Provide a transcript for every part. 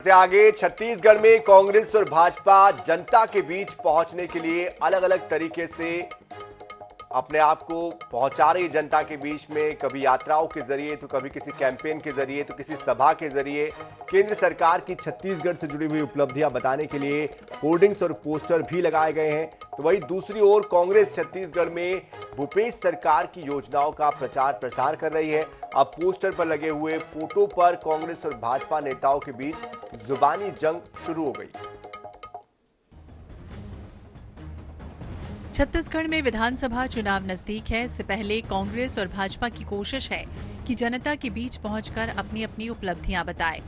से आगे छत्तीसगढ़ में कांग्रेस और भाजपा जनता के बीच पहुंचने के लिए अलग अलग तरीके से अपने आप को पहुंचा रही जनता के बीच में, कभी यात्राओं के जरिए तो कभी किसी कैंपेन के जरिए तो किसी सभा के जरिए केंद्र सरकार की छत्तीसगढ़ से जुड़ी हुई उपलब्धियां बताने के लिए होर्डिंग्स और पोस्टर भी लगाए गए हैं। तो वहीं दूसरी ओर कांग्रेस छत्तीसगढ़ में भूपेश सरकार की योजनाओं का प्रचार प्रसार कर रही है। अब पोस्टर पर लगे हुए फोटो पर कांग्रेस और भाजपा नेताओं के बीच जुबानी जंग शुरू हो गई। छत्तीसगढ़ में विधानसभा चुनाव नजदीक है। इससे पहले कांग्रेस और भाजपा की कोशिश है कि जनता के बीच पहुंचकर अपनी अपनी उपलब्धियां बताए।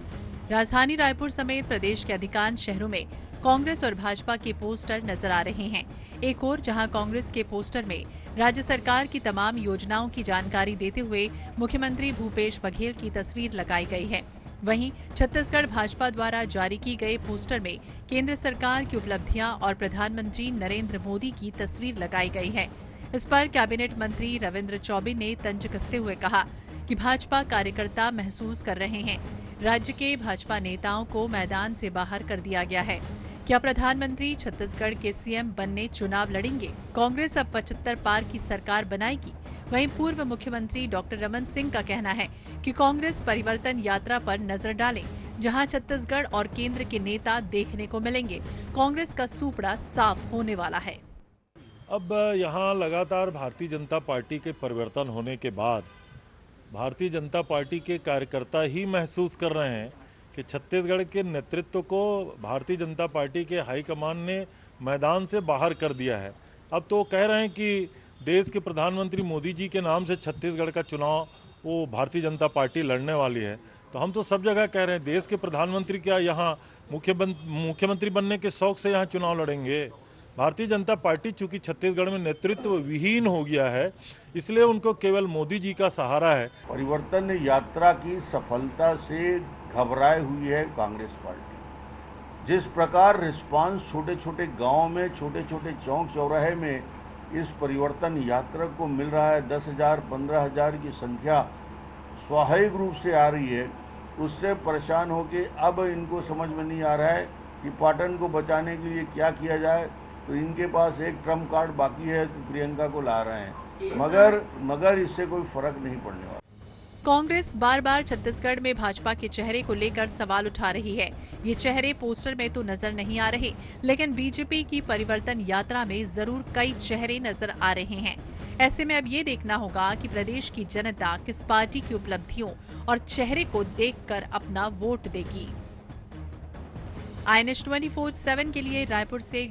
राजधानी रायपुर समेत प्रदेश के अधिकांश शहरों में कांग्रेस और भाजपा के पोस्टर नजर आ रहे हैं। एक ओर जहां कांग्रेस के पोस्टर में राज्य सरकार की तमाम योजनाओं की जानकारी देते हुए मुख्यमंत्री भूपेश बघेल की तस्वीर लगाई गई है, वहीं छत्तीसगढ़ भाजपा द्वारा जारी की गए पोस्टर में केंद्र सरकार की उपलब्धियां और प्रधानमंत्री नरेंद्र मोदी की तस्वीर लगाई गई है। इस पर कैबिनेट मंत्री रविंद्र चौबे ने तंज कसते हुए कहा कि भाजपा कार्यकर्ता महसूस कर रहे हैं राज्य के भाजपा नेताओं को मैदान से बाहर कर दिया गया है। क्या प्रधानमंत्री छत्तीसगढ़ के सीएम बनने चुनाव लड़ेंगे? कांग्रेस अब 75 पार की सरकार बनाएगी। वहीं पूर्व मुख्यमंत्री डॉक्टर रमन सिंह का कहना है कि कांग्रेस परिवर्तन यात्रा पर नजर डालें, जहां छत्तीसगढ़ और केंद्र के नेता देखने को मिलेंगे। कांग्रेस का सूपड़ा साफ होने वाला है। अब यहाँ लगातार भारतीय जनता पार्टी के परिवर्तन होने के बाद भारतीय जनता पार्टी के कार्यकर्ता ही महसूस कर रहे हैं कि छत्तीसगढ़ के नेतृत्व को भारतीय जनता पार्टी के हाईकमान ने मैदान से बाहर कर दिया है। अब तो कह रहे हैं कि देश के प्रधानमंत्री मोदी जी के नाम से छत्तीसगढ़ का चुनाव वो भारतीय जनता पार्टी लड़ने वाली है। तो हम तो सब जगह कह रहे हैं देश के प्रधानमंत्री क्या यहाँ मुख्यमंत्री बनने के शौक से यहाँ चुनाव लड़ेंगे? भारतीय जनता पार्टी चूंकि छत्तीसगढ़ में नेतृत्व विहीन हो गया है, इसलिए उनको केवल मोदी जी का सहारा है। परिवर्तन यात्रा की सफलता से घबराई हुई है कांग्रेस पार्टी। जिस प्रकार रिस्पांस छोटे छोटे गांवों में, छोटे छोटे चौक चौराहे में इस परिवर्तन यात्रा को मिल रहा है, 10,000 15,000 की संख्या स्वाभाविक रूप से आ रही है, उससे परेशान होकर अब इनको समझ में नहीं आ रहा है कि पाटन को बचाने के लिए क्या किया जाए। तो इनके पास एक ट्रम्प कार्ड बाकी है, तो प्रियंका को ला रहे हैं, मगर इससे कोई फर्क नहीं पड़ने वाला। कांग्रेस बार बार छत्तीसगढ़ में भाजपा के चेहरे को लेकर सवाल उठा रही है। ये चेहरे पोस्टर में तो नजर नहीं आ रहे, लेकिन बीजेपी की परिवर्तन यात्रा में जरूर कई चेहरे नजर आ रहे हैं। ऐसे में अब ये देखना होगा कि प्रदेश की जनता किस पार्टी की उपलब्धियों और चेहरे को देखकर अपना वोट देगी। INS 24/7 के लिए रायपुर से